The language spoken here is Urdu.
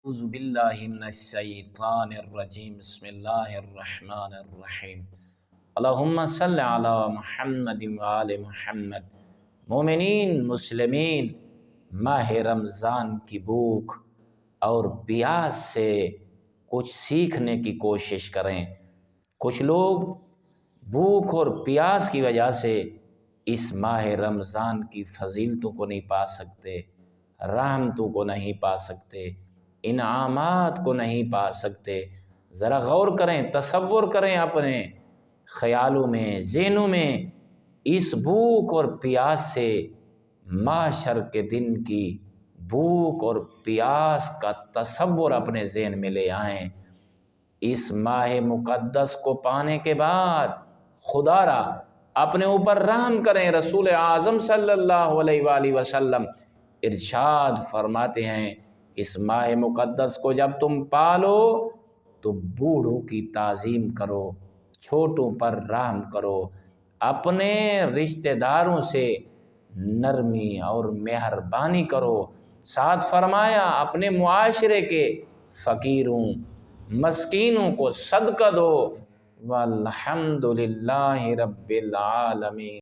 اعوذ باللہ من الشیطان الرجیم بسم اللہ الرحمن الرحیم اللہم صل علی محمد وآل محمد۔ مومنین مسلمین، ماہ رمضان کی بھوک اور پیاس سے کچھ سیکھنے کی کوشش کریں۔ کچھ لوگ بھوک اور پیاس کی وجہ سے اس ماہ رمضان کی فضیلتوں کو نہیں پا سکتے، رحمتوں کو نہیں پا سکتے، انعامات کو نہیں پا سکتے۔ ذرا غور کریں، تصور کریں اپنے خیالوں میں، ذہنوں میں اس بھوک اور پیاس سے، محشر کے دن کی بھوک اور پیاس کا تصور اپنے ذہن میں لے آئیں۔ اس ماہ مقدس کو پانے کے بعد خدا را اپنے اوپر رحم کریں۔ رسول اعظم صلی اللہ علیہ وآلہ وسلم ارشاد فرماتے ہیں، اس ماہ مقدس کو جب تم پالو تو بوڑھوں کی تعظیم کرو، چھوٹوں پر رحم کرو، اپنے رشتہ داروں سے نرمی اور مہربانی کرو۔ ساتھ فرمایا اپنے معاشرے کے فقیروں مسکینوں کو صدقہ دو۔ والحمد للہ رب العالمین۔